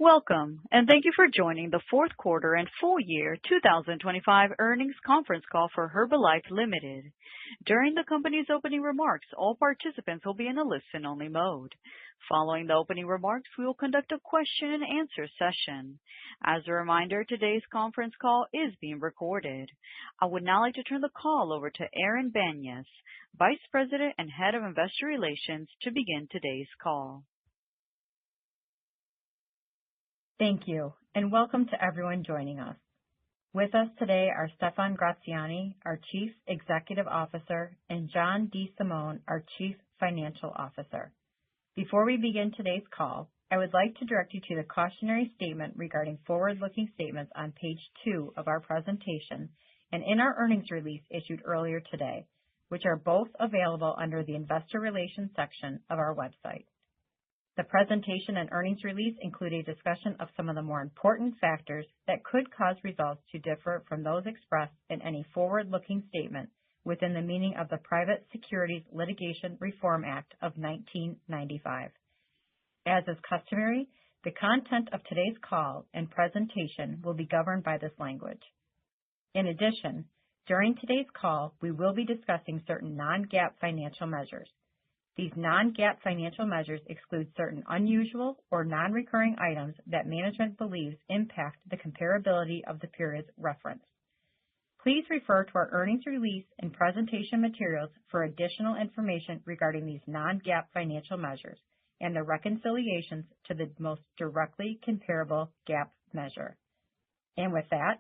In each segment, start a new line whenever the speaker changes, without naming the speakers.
Welcome, and thank you for joining the fourth quarter and full year 2025 earnings conference call for Herbalife Ltd. During the company's opening remarks, all participants will be in a listen-only mode. Following the opening remarks, we will conduct a question-and-answer session. As a reminder, today's conference call is being recorded. I would now like to turn the call over to Erin Banyas, Vice President and Head of Investor Relations, to begin today's call.
Thank you, and welcome to everyone joining us. With us today are Stephan Gratziani, our Chief Executive Officer, and John DeSimone, our Chief Financial Officer. Before we begin today's call, I would like to direct you to the cautionary statement regarding forward-looking statements on page 2 of our presentation and in our earnings release issued earlier today, which are both available under the Investor Relations section of our website. The presentation and earnings release include a discussion of some of the more important factors that could cause results to differ from those expressed in any forward-looking statement within the meaning of the Private Securities Litigation Reform Act of 1995. As is customary, the content of today's call and presentation will be governed by this language. In addition, during today's call, we will be discussing certain non-GAAP financial measures. These non-GAAP financial measures exclude certain unusual or non-recurring items that management believes impact the comparability of the periods referenced. Please refer to our earnings release and presentation materials for additional information regarding these non-GAAP financial measures and the reconciliations to the most directly comparable GAAP measure. And with that,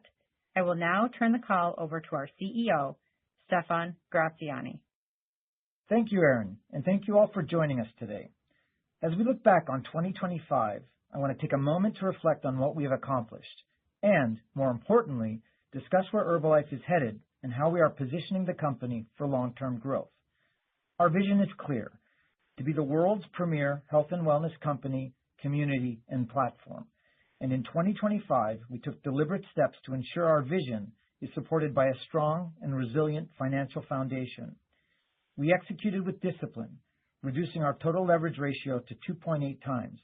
I will now turn the call over to our CEO, Stephan Gratziani.
Thank you, Erin, and thank you all for joining us today. As we look back on 2025, I want to take a moment to reflect on what we have accomplished and, more importantly, discuss where Herbalife is headed and how we are positioning the company for long-term growth. Our vision is clear: to be the world's premier health and wellness company, community, and platform. And in 2025, we took deliberate steps to ensure our vision is supported by a strong and resilient financial foundation. We executed with discipline, reducing our total leverage ratio to 2.8 times.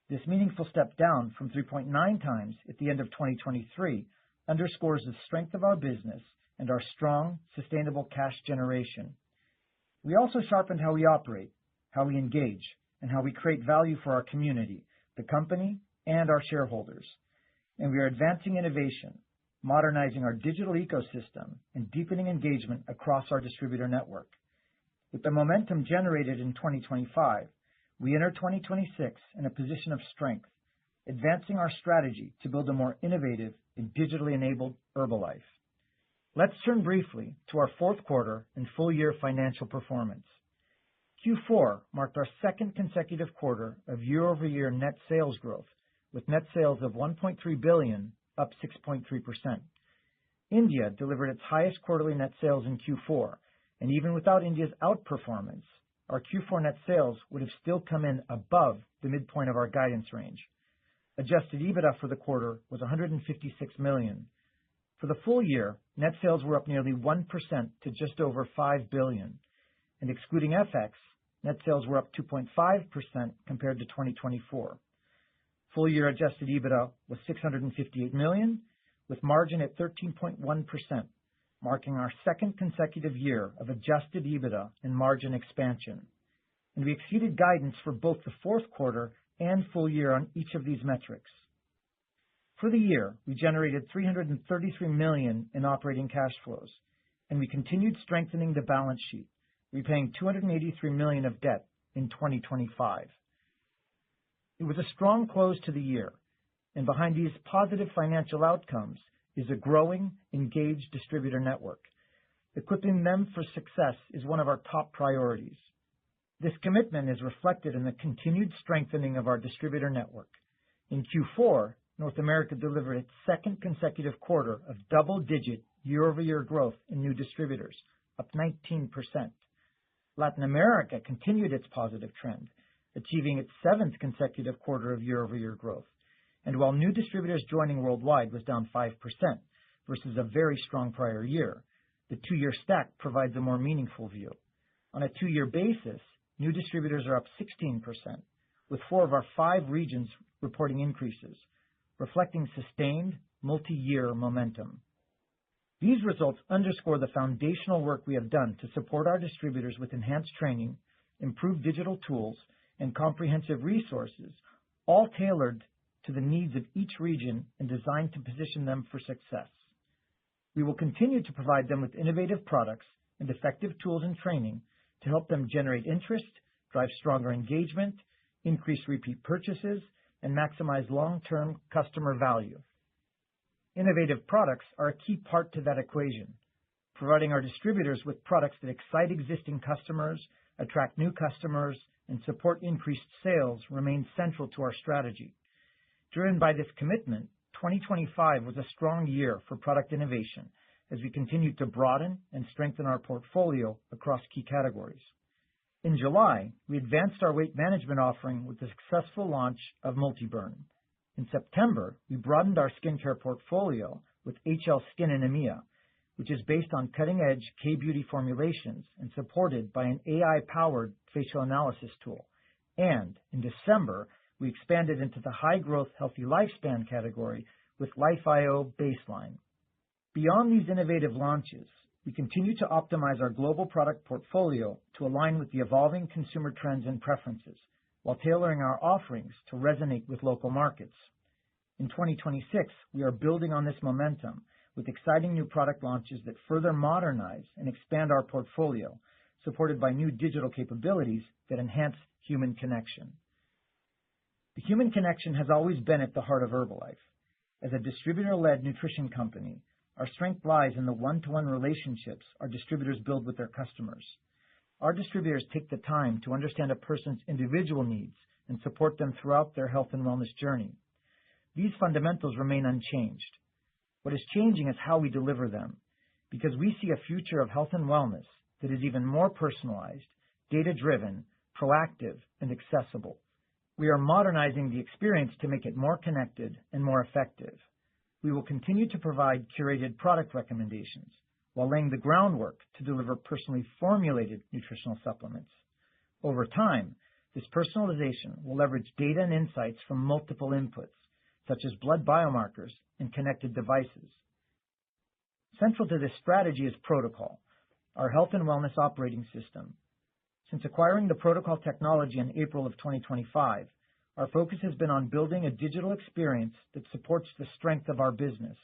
This meaningful step down from 3.9 times at the end of 2023 underscores the strength of our business and our strong, sustainable cash generation. We also sharpened how we operate, how we engage, and how we create value for our community, the company, and our shareholders. And we are advancing innovation, modernizing our digital ecosystem, and deepening engagement across our distributor network. With the momentum generated in 2025, we enter 2026 in a position of strength, advancing our strategy to build a more innovative and digitally enabled Herbalife. Let's turn briefly to our fourth quarter and full year financial performance. Q4 marked our second consecutive quarter of year-over-year net sales growth, with net sales of $1.3 billion, up 6.3%. India delivered its highest quarterly net sales in Q4, and even without India's outperformance, our Q4 net sales would have still come in above the midpoint of our guidance range. Adjusted EBITDA for the quarter was $156 million. For the full year, net sales were up nearly 1% to just over $5 billion. And excluding FX, net sales were up 2.5% compared to 2024. Full year adjusted EBITDA was $658 million, with margin at 13.1%. Marking our second consecutive year of adjusted EBITDA and margin expansion. And we exceeded guidance for both the fourth quarter and full year on each of these metrics. For the year, we generated $333 million in operating cash flows, and we continued strengthening the balance sheet, repaying $283 million of debt in 2025. It was a strong close to the year, and behind these positive financial outcomes is a growing, engaged distributor network. Equipping them for success is one of our top priorities. This commitment is reflected in the continued strengthening of our distributor network. In Q4, North America delivered its second consecutive quarter of double-digit year-over-year growth in new distributors, up 19%. Latin America continued its positive trend, achieving its seventh consecutive quarter of year-over-year growth. And while new distributors joining worldwide was down 5% versus a very strong prior year, the two-year stack provides a more meaningful view. On a two-year basis, new distributors are up 16%, with 4 of our 5 regions reporting increases, reflecting sustained multi-year momentum. These results underscore the foundational work we have done to support our distributors with enhanced training, improved digital tools, and comprehensive resources, all tailored to the needs of each region and designed to position them for success. We will continue to provide them with innovative products and effective tools and training to help them generate interest, drive stronger engagement, increase repeat purchases, and maximize long-term customer value. Innovative products are a key part to that equation. Providing our distributors with products that excite existing customers, attract new customers, and support increased sales remains central to our strategy. Driven by this commitment, 2025 was a strong year for product innovation as we continued to broaden and strengthen our portfolio across key categories. In July, we advanced our weight management offering with the successful launch of MultiBurn. In September, we broadened our skincare portfolio with HL Skin in EMEA, which is based on cutting-edge K-beauty formulations and supported by an AI-powered facial analysis tool. And in December, we expanded into the high-growth healthy lifespan category with LifeIO Baseline. Beyond these innovative launches, we continue to optimize our global product portfolio to align with the evolving consumer trends and preferences, while tailoring our offerings to resonate with local markets. In 2026, we are building on this momentum with exciting new product launches that further modernize and expand our portfolio, supported by new digital capabilities that enhance human connection. The human connection has always been at the heart of Herbalife. As a distributor-led nutrition company, our strength lies in the one-to-one relationships our distributors build with their customers. Our distributors take the time to understand a person's individual needs and support them throughout their health and wellness journey. These fundamentals remain unchanged. What is changing is how we deliver them, because we see a future of health and wellness that is even more personalized, data-driven, proactive, and accessible. We are modernizing the experience to make it more connected and more effective. We will continue to provide curated product recommendations while laying the groundwork to deliver personally formulated nutritional supplements. Over time, this personalization will leverage data and insights from multiple inputs, such as blood biomarkers and connected devices. Central to this strategy is Protocol, our health and wellness operating system. Since acquiring the Protocol technology in April of 2025, our focus has been on building a digital experience that supports the strength of our business,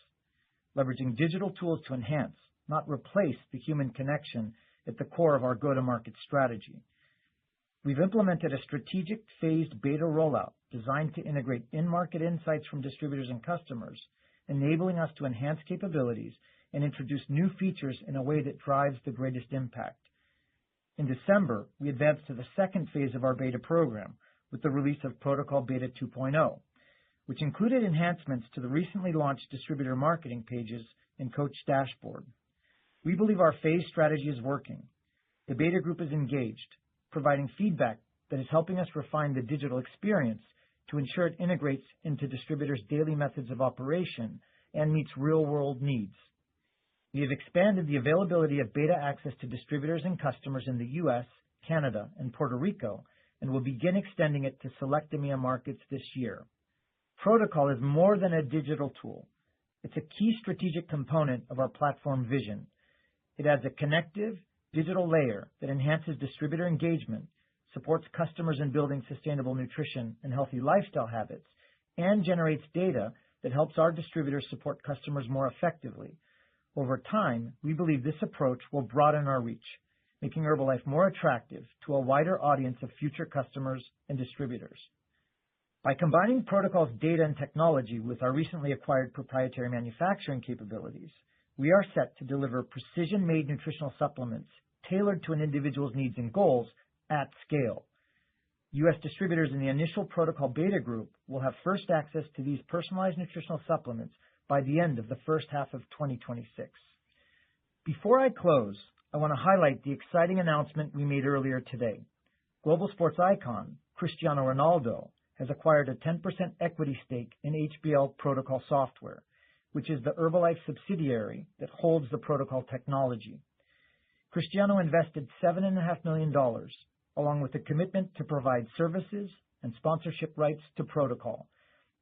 leveraging digital tools to enhance, not replace, the human connection at the core of our go-to-market strategy. We've implemented a strategic phased beta rollout designed to integrate in-market insights from distributors and customers, enabling us to enhance capabilities and introduce new features in a way that drives the greatest impact. In December, we advanced to the second phase of our beta program with the release of Protocol Beta 2.0, which included enhancements to the recently launched distributor marketing pages and coach dashboard. We believe our phased strategy is working. The beta group is engaged, providing feedback that is helping us refine the digital experience to ensure it integrates into distributors' daily methods of operation and meets real-world needs. We have expanded the availability of beta access to distributors and customers in the U.S., Canada, and Puerto Rico, and will begin extending it to select EMEA markets this year. Protocol is more than a digital tool. It's a key strategic component of our platform vision. It adds a connective, digital layer that enhances distributor engagement, supports customers in building sustainable nutrition and healthy lifestyle habits, and generates data that helps our distributors support customers more effectively. Over time, we believe this approach will broaden our reach, making Herbalife more attractive to a wider audience of future customers and distributors. By combining Protocol's data and technology with our recently acquired proprietary manufacturing capabilities, we are set to deliver precision-made nutritional supplements tailored to an individual's needs and goals at scale. U.S. distributors in the initial Protocol beta group will have first access to these personalized nutritional supplements by the end of the first half of 2026. Before I close, I want to highlight the exciting announcement we made earlier today. Global sports icon Cristiano Ronaldo has acquired a 10% equity stake in HBL Protocol Software, which is the Herbalife subsidiary that holds the Protocol technology. Cristiano invested $7.5 million, along with a commitment to provide services and sponsorship rights to protocol.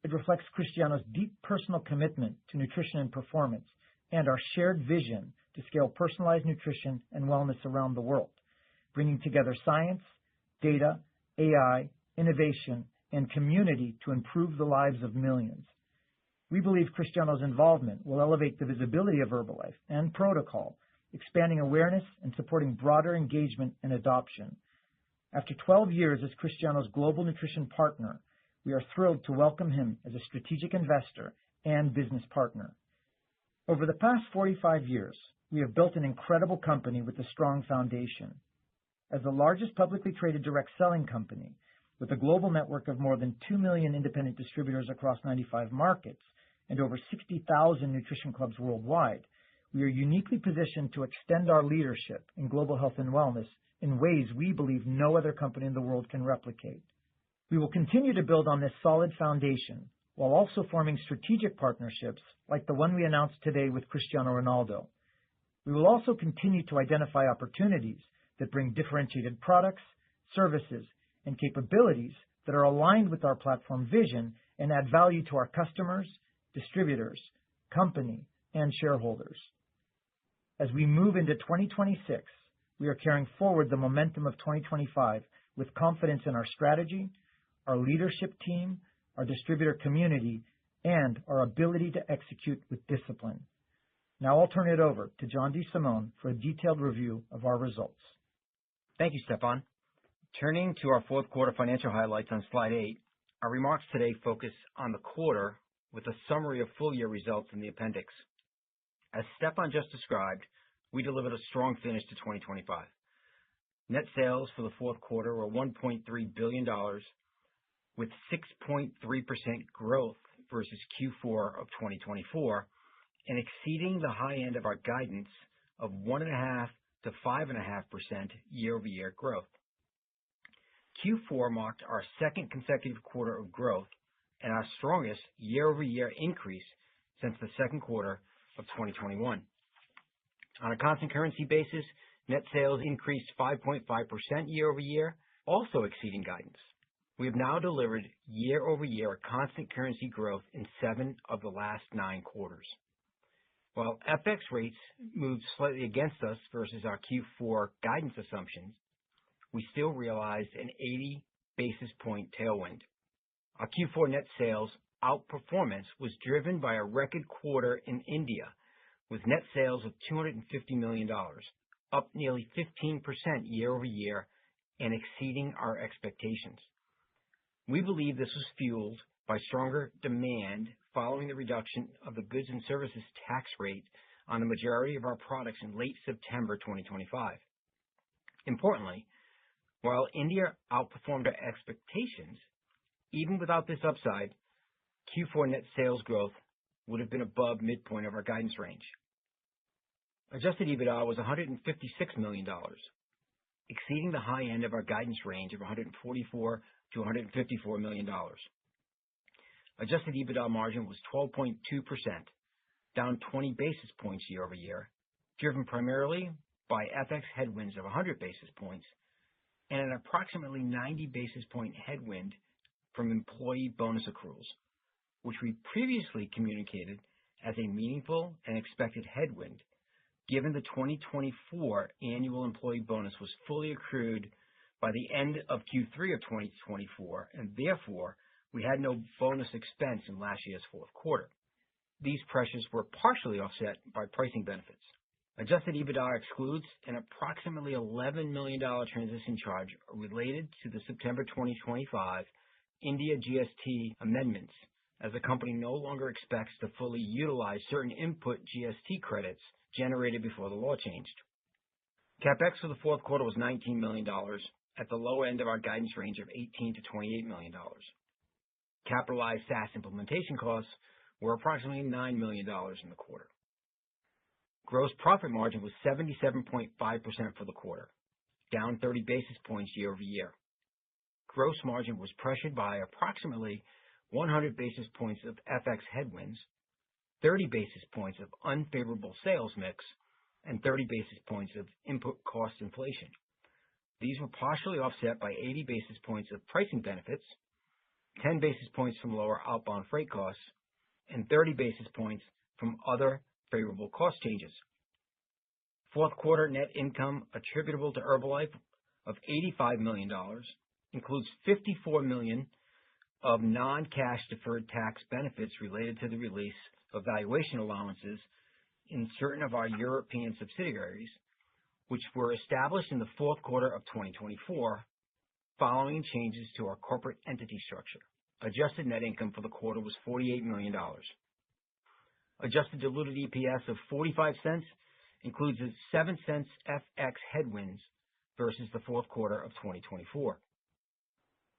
It reflects Cristiano's deep personal commitment to nutrition and performance and our shared vision to scale personalized nutrition and wellness around the world, bringing together science, data, AI, innovation, and community to improve the lives of millions. We believe Cristiano's involvement will elevate the visibility of Herbalife and protocol, expanding awareness and supporting broader engagement and adoption. After 12 years as Cristiano's global nutrition partner, we are thrilled to welcome him as a strategic investor and business partner. Over the past 45 years, we have built an incredible company with a strong foundation. As the largest publicly traded direct selling company, with a global network of more than 2 million independent distributors across 95 markets and over 60,000 nutrition clubs worldwide, we are uniquely positioned to extend our leadership in global health and wellness in ways we believe no other company in the world can replicate. We will continue to build on this solid foundation while also forming strategic partnerships like the one we announced today with Cristiano Ronaldo. We will also continue to identify opportunities that bring differentiated products, services, and capabilities that are aligned with our platform vision and add value to our customers, distributors, company, and shareholders. As we move into 2026, we are carrying forward the momentum of 2025 with confidence in our strategy, our leadership team, our distributor community, and our ability to execute with discipline. Now I'll turn it over to John DeSimone for a detailed review of our results.
Thank you, Stefan. Turning to our fourth quarter financial highlights on slide 8, our remarks today focus on the quarter with a summary of full-year results in the appendix. As Stefan just described, we delivered a strong finish to 2025. Net sales for the fourth quarter were $1.3 billion, with 6.3% growth versus Q4 of 2024, and exceeding the high end of our guidance of 1.5% to 5.5% year-over-year growth. Q4 marked our second consecutive quarter of growth and our strongest year-over-year increase since the second quarter of 2021. On a constant currency basis, net sales increased 5.5% year-over-year, also exceeding guidance. We have now delivered year-over-year constant currency growth in 7 of the last 9 quarters. While FX rates moved slightly against us versus our Q4 guidance assumptions, we still realized an 80 basis point tailwind. Our Q4 net sales outperformance was driven by a record quarter in India, with net sales of $250 million, up nearly 15% year-over-year and exceeding our expectations. We believe this was fueled by stronger demand following the reduction of the goods and services tax rate on the majority of our products in late September 2025. Importantly, while India outperformed our expectations, even without this upside, Q4 net sales growth would have been above midpoint of our guidance range. Adjusted EBITDA was $156 million, exceeding the high end of our guidance range of $144 to $154 million. Adjusted EBITDA margin was 12.2%, down 20 basis points year-over-year, driven primarily by FX headwinds of 100 basis points and an approximately 90 basis point headwind from employee bonus accruals, which we previously communicated as a meaningful and expected headwind, given the 2024 annual employee bonus was fully accrued by the end of Q3 of 2024, and therefore we had no bonus expense in last year's fourth quarter. These pressures were partially offset by pricing benefits. Adjusted EBITDA excludes an approximately $11 million transition charge related to the September 2025 India GST amendments, as the company no longer expects to fully utilize certain input GST credits generated before the law changed. CapEx for the fourth quarter was $19 million, at the low end of our guidance range of $18 to $28 million. Capitalized SaaS implementation costs were approximately $9 million in the quarter. Gross profit margin was 77.5% for the quarter, down 30 basis points year-over-year. Gross margin was pressured by approximately 100 basis points of FX headwinds, 30 basis points of unfavorable sales mix, and 30 basis points of input cost inflation. These were partially offset by 80 basis points of pricing benefits 10 basis points from lower outbound freight costs, and 30 basis points from other favorable cost changes. Fourth quarter net income attributable to Herbalife of $85 million includes $54 million of non-cash deferred tax benefits related to the release of valuation allowances in certain of our European subsidiaries, which were established in the fourth quarter of 2024 following changes to our corporate entity structure. Adjusted net income for the quarter was $48 million. Adjusted diluted EPS of 45 cents includes a 7 cents FX headwinds versus the fourth quarter of 2024.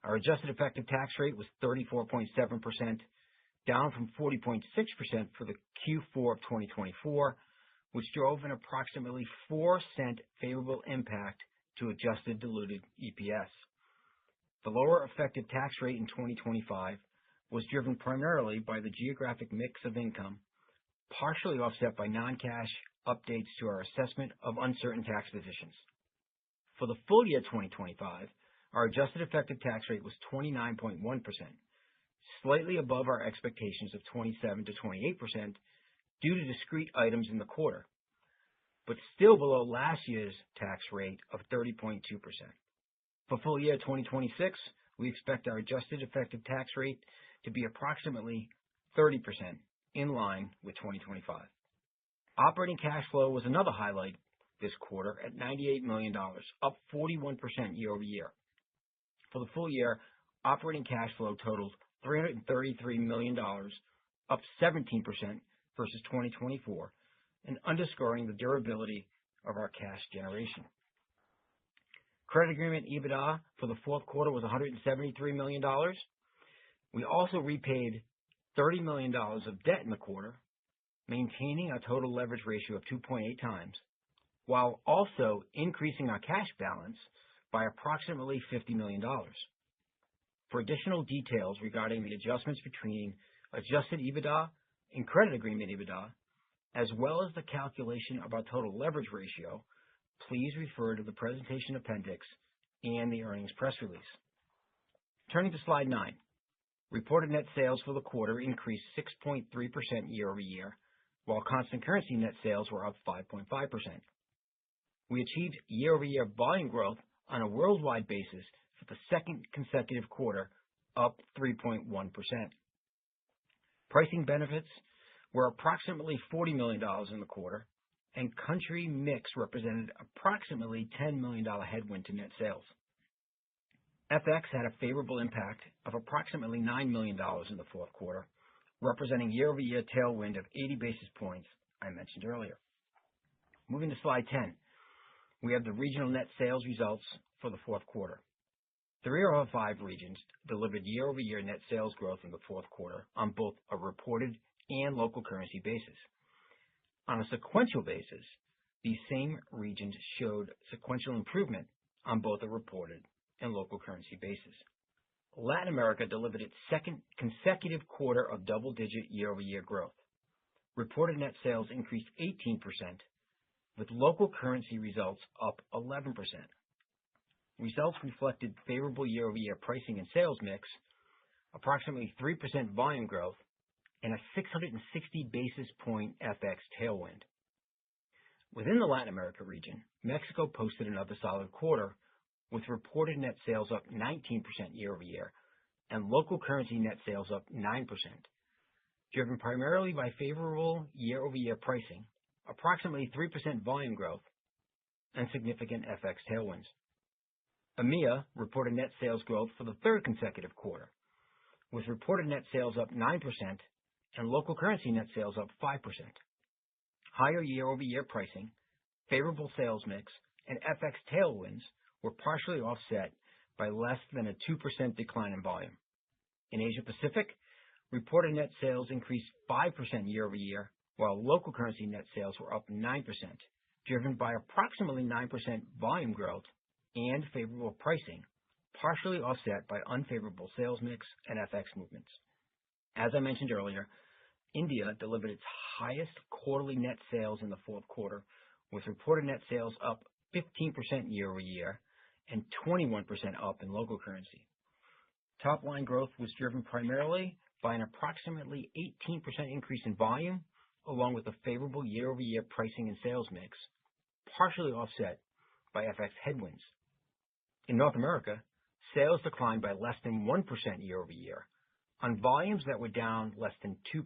Our adjusted effective tax rate was 34.7%, down from 40.6% for the Q4 of 2024, which drove an approximately 4-cent favorable impact to adjusted diluted EPS. The lower effective tax rate in 2025 was driven primarily by the geographic mix of income, partially offset by non-cash updates to our assessment of uncertain tax positions. For the full year 2025, our adjusted effective tax rate was 29.1%, slightly above our expectations of 27 to 28% due to discrete items in the quarter, but still below last year's tax rate of 30.2%. For full year 2026, we expect our adjusted effective tax rate to be approximately 30%, in line with 2025. Operating cash flow was another highlight this quarter at $98 million, up 41% year over year. For the full year, operating cash flow totaled $333 million, up 17% versus 2024, and underscoring the durability of our cash generation. Credit agreement EBITDA for the fourth quarter was $173 million. We also repaid $30 million of debt in the quarter, maintaining a total leverage ratio of 2.8 times, while also increasing our cash balance by approximately $50 million. For additional details regarding the adjustments between adjusted EBITDA and credit agreement EBITDA, as well as the calculation of our total leverage ratio, please refer to the presentation appendix and the earnings press release. Turning to slide 9. Reported net sales for the quarter increased 6.3% year over year, while constant currency net sales were up 5.5%. We achieved year-over-year volume growth on a worldwide basis for the second consecutive quarter, up 3.1%. Pricing benefits were approximately $40 million in the quarter, and country mix represented approximately $10 million headwind to net sales. FX had a favorable impact of approximately $9 million in the fourth quarter, representing year-over-year tailwind of 80 basis points I mentioned earlier. Moving to slide 10, we have the regional net sales results for the fourth quarter. 3 of our 5 regions delivered year-over-year net sales growth in the fourth quarter on both a reported and local currency basis. On a sequential basis, these same regions showed sequential improvement on both a reported and local currency basis. Latin America delivered its second consecutive quarter of double-digit year-over-year growth. Reported net sales increased 18%, with local currency results up 11%. Results reflected favorable year-over-year pricing and sales mix, approximately 3% volume growth, and a 660 basis point FX tailwind. Within the Latin America region, Mexico posted another solid quarter, with reported net sales up 19% year-over-year and local currency net sales up 9%, driven primarily by favorable year-over-year pricing, approximately 3% volume growth, and significant FX tailwinds. EMEA reported net sales growth for the third consecutive quarter, with reported net sales up 9% and local currency net sales up 5%. Higher year-over-year pricing, favorable sales mix, and FX tailwinds were partially offset by less than a 2% decline in volume. In Asia Pacific, reported net sales increased 5% year-over-year, while local currency net sales were up 9%, driven by approximately 9% volume growth and favorable pricing, partially offset by unfavorable sales mix and FX movements. As I mentioned earlier, India delivered its highest quarterly net sales in the fourth quarter, with reported net sales up 15% year-over-year and 21% up in local currency. Top-line growth was driven primarily by an approximately 18% increase in volume, along with a favorable year-over-year pricing and sales mix, partially offset by FX headwinds. In North America, sales declined by less than 1% year-over-year on volumes that were down less than 2%.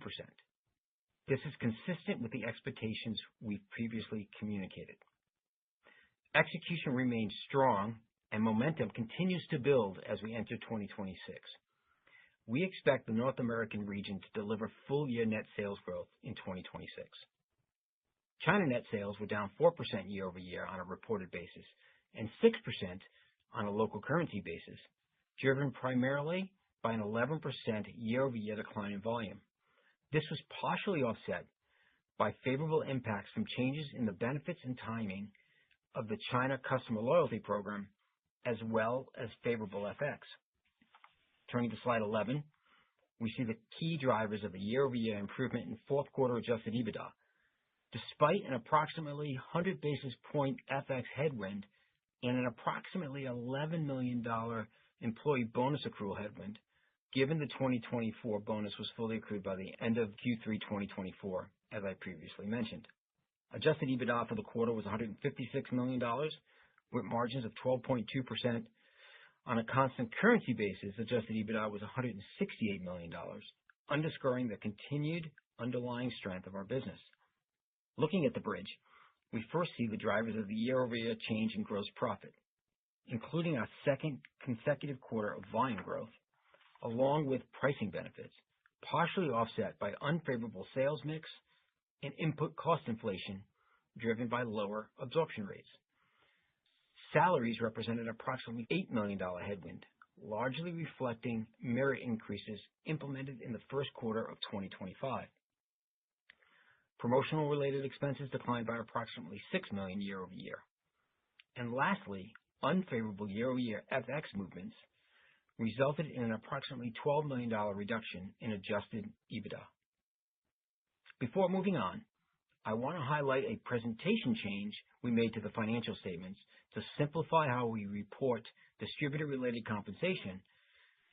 This is consistent with the expectations we've previously communicated. Execution remains strong and momentum continues to build as we enter 2026. We expect the North American region to deliver full-year net sales growth in 2026. China net sales were down 4% year-over-year on a reported basis and 6% on a local currency basis, driven primarily by an 11% year-over-year decline in volume. This was partially offset by favorable impacts from changes in the benefits and timing of the China Customer Loyalty Program, as well as favorable FX. Turning to slide 11, we see the key drivers of the year-over-year improvement in fourth quarter adjusted EBITDA. Despite an approximately 100 basis point FX headwind and an approximately $11 million employee bonus accrual headwind, given the 2024 bonus was fully accrued by the end of Q3 2024, as I previously mentioned. Adjusted EBITDA for the quarter was $156 million, with margins of 12.2%. On a constant currency basis, adjusted EBITDA was $168 million, underscoring the continued underlying strength of our business. Looking at the bridge, we first see the drivers of the year-over-year change in gross profit, including our second consecutive quarter of volume growth, along with pricing benefits, partially offset by unfavorable sales mix and input cost inflation driven by lower absorption rates. Salaries represented approximately $8 million headwind, largely reflecting merit increases implemented in the first quarter of 2025. Promotional-related expenses declined by approximately $6 million year-over-year. And lastly, unfavorable year-over-year FX movements resulted in an approximately $12 million reduction in adjusted EBITDA. Before moving on, I want to highlight a presentation change we made to the financial statements to simplify how we report distributor-related compensation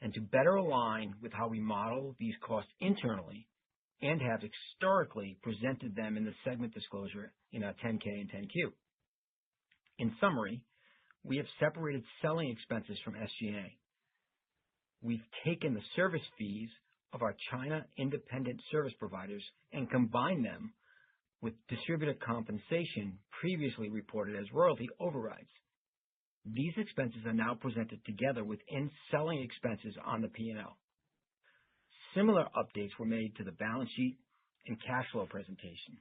and to better align with how we model these costs internally and have historically presented them in the segment disclosure in our 10-K and 10-Q. In summary, we have separated selling expenses from SG&A. We've taken the service fees of our China independent service providers and combined them with distributor compensation previously reported as royalty overrides. These expenses are now presented together within selling expenses on the P&L. Similar updates were made to the balance sheet and cash flow presentation.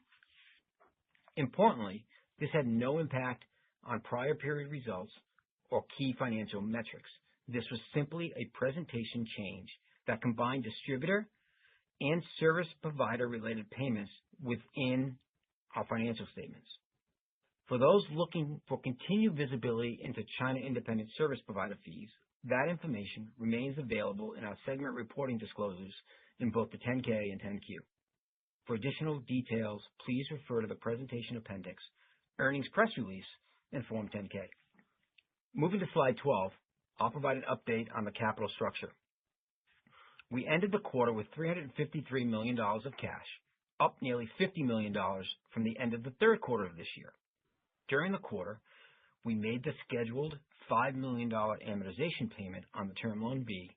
Importantly, this had no impact on prior period results or key financial metrics. This was simply a presentation change that combined distributor and service provider related payments within our financial statements. For those looking for continued visibility into China independent service provider fees, that information remains available in our segment reporting disclosures in both the 10-K and 10-Q. For additional details, please refer to the presentation appendix, earnings press release, and Form 10-K. Moving to slide 12, I'll provide an update on the capital structure. We ended the quarter with $353 million of cash, up nearly $50 million from the end of the third quarter of this year. During the quarter, we made the scheduled $5 million amortization payment on the Term Loan B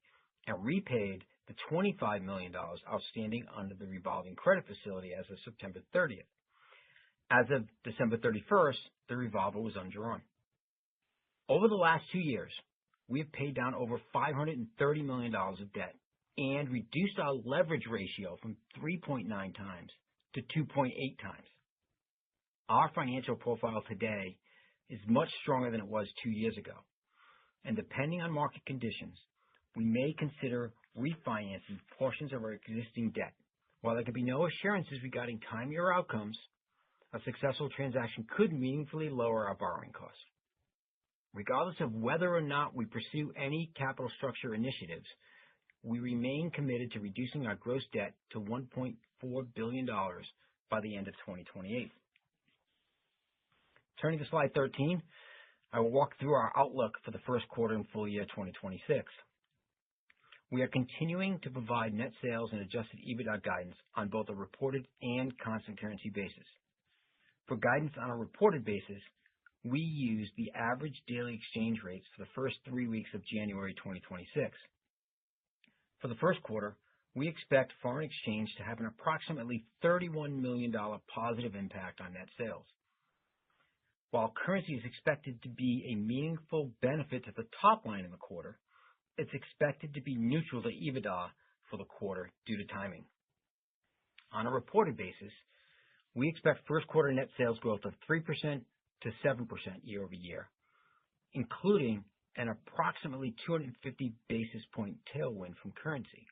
and repaid the $25 million outstanding under the revolving credit facility as of September 30th. As of December 31st, the revolver was undrawn. Over the last 2 years, we have paid down over $530 million of debt and reduced our leverage ratio from 3.9 times to 2.8 times. Our financial profile today is much stronger than it was 2 years ago, and depending on market conditions, we may consider refinancing portions of our existing debt. While there can be no assurances regarding timing or outcomes, a successful transaction could meaningfully lower our borrowing costs. Regardless of whether or not we pursue any capital structure initiatives, we remain committed to reducing our gross debt to $1.4 billion by the end of 2028. Turning to slide 13, I will walk through our outlook for the first quarter and full year 2026. we are continuing to provide net sales and adjusted EBITDA guidance on both a reported and constant currency basis. For guidance on a reported basis, we use the average daily exchange rates for the first 3 weeks of January 2026. For the first quarter, we expect foreign exchange to have an approximately $31 million positive impact on net sales. While currency is expected to be a meaningful benefit to the top line in the quarter, it's expected to be neutral to EBITDA for the quarter due to timing. On a reported basis, we expect first quarter net sales growth of 3% to 7% year over year, including an approximately 250 basis point tailwind from currency.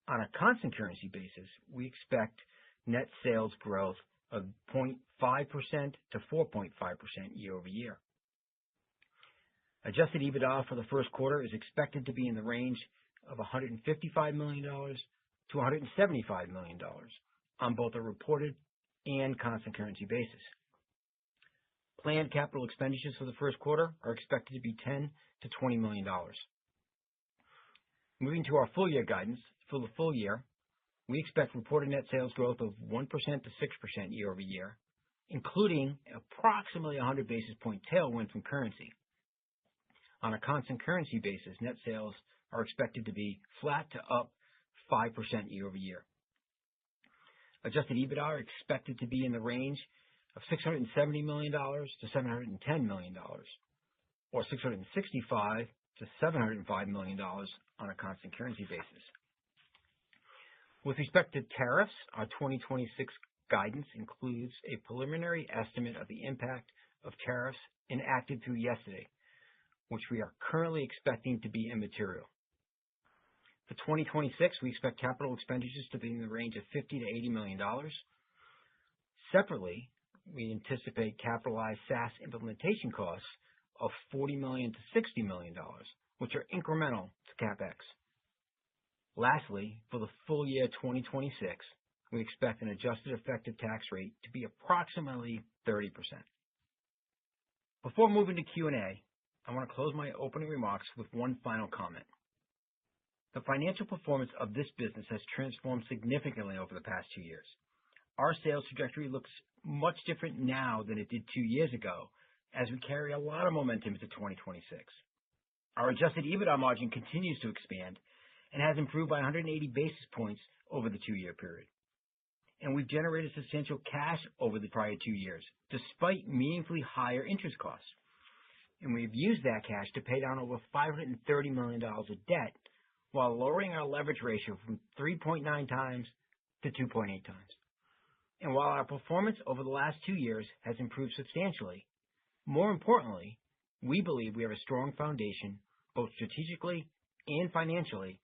On a constant currency basis, we expect net sales growth of 0.5% to 4.5% year over year. Adjusted EBITDA for the first quarter is expected to be in the range of $155 million to $175 million on both a reported and constant currency basis. Planned capital expenditures for the first quarter are expected to be $10 to $20 million. Moving to our full year guidance, for the full year, we expect reported net sales growth of 1% to 6% year over year, including approximately 100 basis point tailwind from currency. On a constant currency basis, net sales are expected to be flat to up 5% year over year. Adjusted EBITDA are expected to be in the range of $670 million to $710 million, or $665 to $705 million on a constant currency basis. With respect to tariffs, our 2026 guidance includes a preliminary estimate of the impact of tariffs enacted through yesterday, which we are currently expecting to be immaterial. For 2026, we expect capital expenditures to be in the range of $50 to $80 million. Separately, we anticipate capitalized SaaS implementation costs of $40 million to $60 million, which are incremental to CapEx. Lastly, for the full year 2026, we expect an adjusted effective tax rate to be approximately 30%. Before moving to Q&A, I want to close my opening remarks with one final comment. The financial performance of this business has transformed significantly over the past 2 years. Our sales trajectory looks much different now than it did 2 years ago, as we carry a lot of momentum into 2026. Our adjusted EBITDA margin continues to expand and has improved by 180 basis points over the 2-year period. And we've generated substantial cash over the prior 2 years, despite meaningfully higher interest costs. And we've used that cash to pay down over $530 million of debt while lowering our leverage ratio from 3.9 times to 2.8 times. And while our performance over the last 2 years has improved substantially, more importantly, we believe we have a strong foundation, both strategically and financially,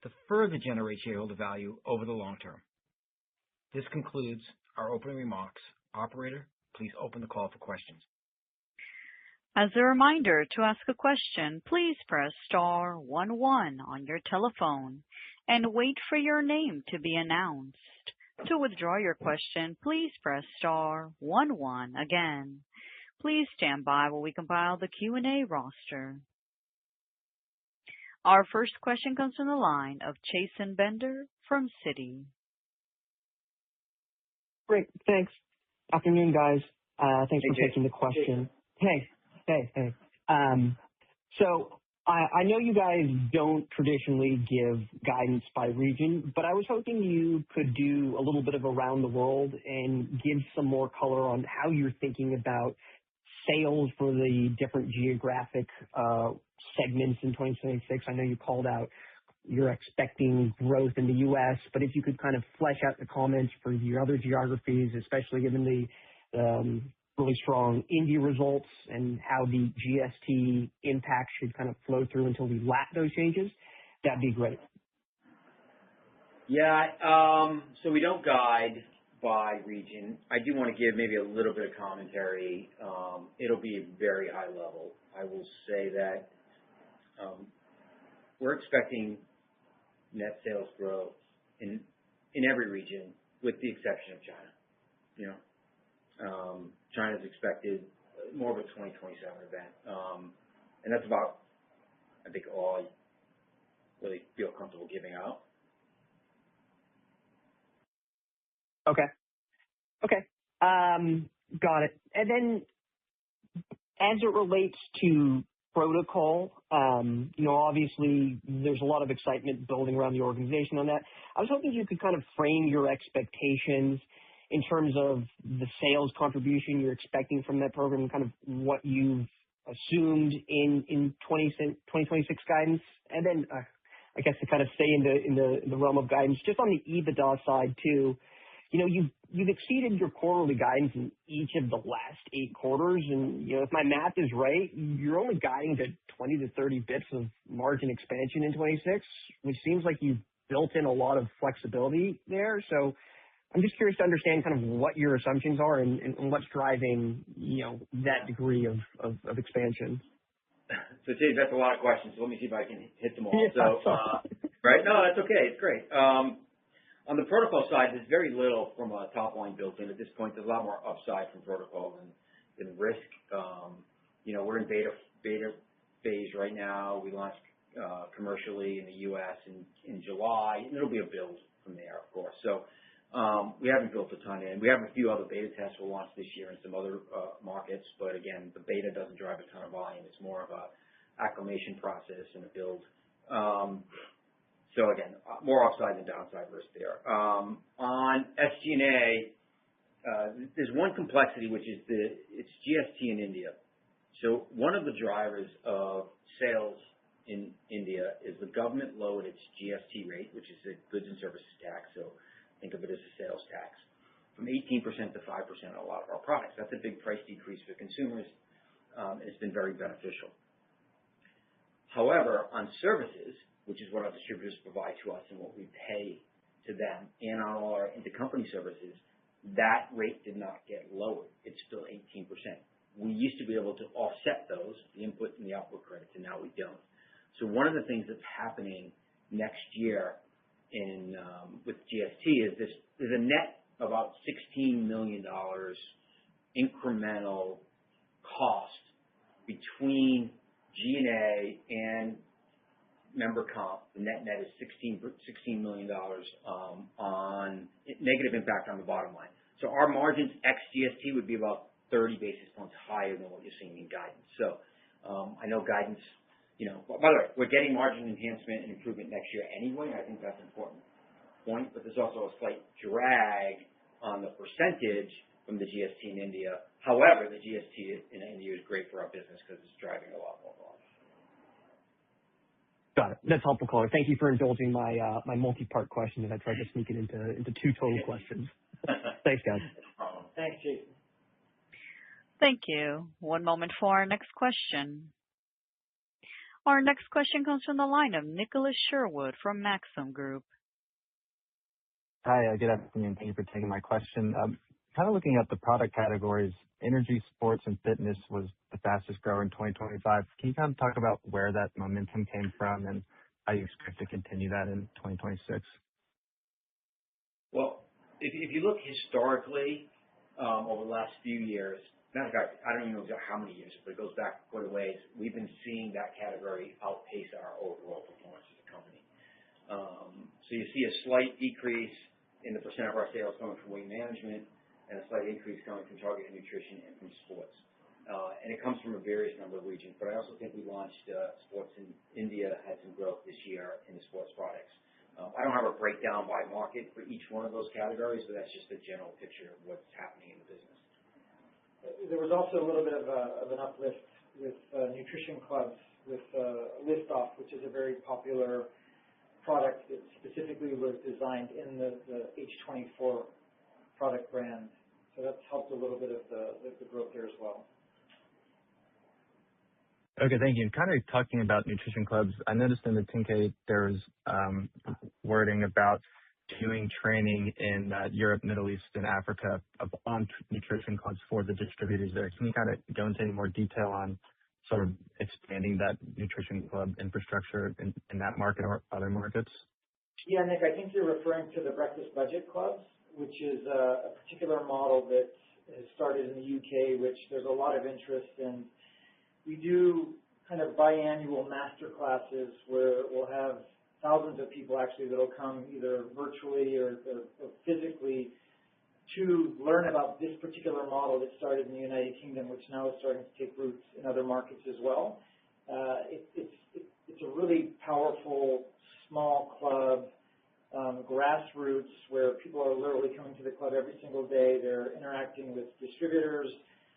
to further generate shareholder value over the long term. This concludes our opening remarks. Operator, please open the call for questions.
As a reminder, to ask a question, please press star 11 on your telephone and wait for your name to be announced. To withdraw your question, please press star 11 again. Please stand by while we compile the Q&A roster. Our first question comes from the line of Chasen Bender from Citi.
Great, thanks. Afternoon, guys. Thanks for taking the question. Hey. So I know you guys don't traditionally give guidance by region, but I was hoping you could do a little bit of around the world and give some more color on how you're thinking about sales for the different geographic segments in 2026. I know you called out you're expecting growth in the U.S., but if you could kind of flesh out the comments for your other geographies, especially given the really strong India results and how the GST impact should kind of flow through until we lap those changes, that'd be great.
Yeah, so we don't guide by region. I do want to give maybe a little bit of commentary. It'll be very high level. I will say that we're expecting net sales growth in every region, with the exception of China. China's expected more of a 2027 event, and that's about, I think, all really feel comfortable giving out.
Okay. Got it. And then as it relates to protocol, obviously there's a lot of excitement building around the organization on that. I was hoping you could kind of frame your expectations in terms of the sales contribution you're expecting from that program and kind of what you've assumed in 2026 guidance. And then I guess to kind of stay in the realm of guidance, just on the EBITDA side too, you've exceeded your quarterly guidance in each of the last 8 quarters. And, if my math is right, you're only guiding to 20 to 30 bits of margin expansion in 26, which seems like you've built in a lot of flexibility there. So I'm just curious to understand kind of what your assumptions are and what's driving, that degree of expansion.
So, Chase, that's a lot of questions. So let me see if I can hit them all.
Yeah,
Right? No, that's okay. It's great. On the protocol side, there's very little from a top line built in at this point. There's a lot more upside from protocol than risk. We're in beta phase right now. We launched commercially in the U.S. in July, and it'll be a build from there, of course. So we haven't built a ton in. We have a few other beta tests we'll launch this year in some other markets, but again, the beta doesn't drive a ton of volume. It's more of a acclimation process and a build. So again, more upside than downside risk there. On SG&A, there's one complexity, which is it's GST in India. So one of the drivers of sales in India is the government lowered its GST rate, which is a goods and services tax. So think of it as a sales tax, from 18% to 5% on a lot of our products. That's a big price decrease for consumers, and it's been very beneficial. However, on services, which is what our distributors provide to us and what we pay to them, and on all our intercompany services, that rate did not get lowered. It's still 18%. We used to be able to offset those, the input and the output credits, and now we don't. So one of the things that's happening next year with GST is there's a net about $16 million incremental cost between G&A and member comp. The net is $16 million on negative impact on the bottom line. So our margins ex GST would be about 30 basis points higher than what you're seeing in guidance. So I know guidance, by the way, we're getting margin enhancement and improvement next year anyway. I think that's an important point, but there's also a slight drag on the percentage from the GST in India. However, the GST in India is great for our business because it's driving a lot more volume.
Got it. That's helpful, caller. Thank you for indulging my multi-part question that I tried to sneak it into 2 total questions. Thanks, guys.
Thanks, Jason.
Thank you. One moment for our next question. Our next question comes from the line of Nicholas Sherwood from Maxim Group.
Hi, good afternoon. Thank you for taking my question. Kind of looking at the product categories, energy, sports, and fitness was the fastest grower in 2025. Can you kind of talk about where that momentum came from and how you expect to continue that in 2026?
Well, if you look historically over the last few years, matter of fact, I don't even know how many years, but it goes back quite a ways. We've been seeing that category outpace our overall performance as a company. So you see a slight decrease in the percent of our sales coming from weight management and a slight increase coming from targeted nutrition and from sports. And it comes from a various number of regions. But I also think we launched sports in India, had some growth this year in the sports products. I don't have a breakdown by market for each one of those categories, but that's just a general picture of what's happening in the business.
There was also a little bit of an uplift with nutrition clubs with Lift Off, which is a very popular product that specifically was designed in the H24 product brand. So that's helped a little bit of the growth there as well.
Okay, thank you. Kind of talking about nutrition clubs, I noticed in the 10K there's wording about doing training in Europe, Middle East, and Africa on nutrition clubs for the distributors there. Can you kind of go into any more detail on sort of expanding that nutrition club infrastructure in that market or other markets?
Yeah, Nick, I think you're referring to the breakfast budget clubs, which is a particular model that has started in the UK, which there's a lot of interest in. We do kind of biannual master classes where we'll have thousands of people actually that will come either virtually or physically to learn about this particular model that started in the United Kingdom, which now is starting to take roots in other markets as well. It's a really powerful, small club, grassroots, where people are literally coming to the club every single day. They're interacting with distributors,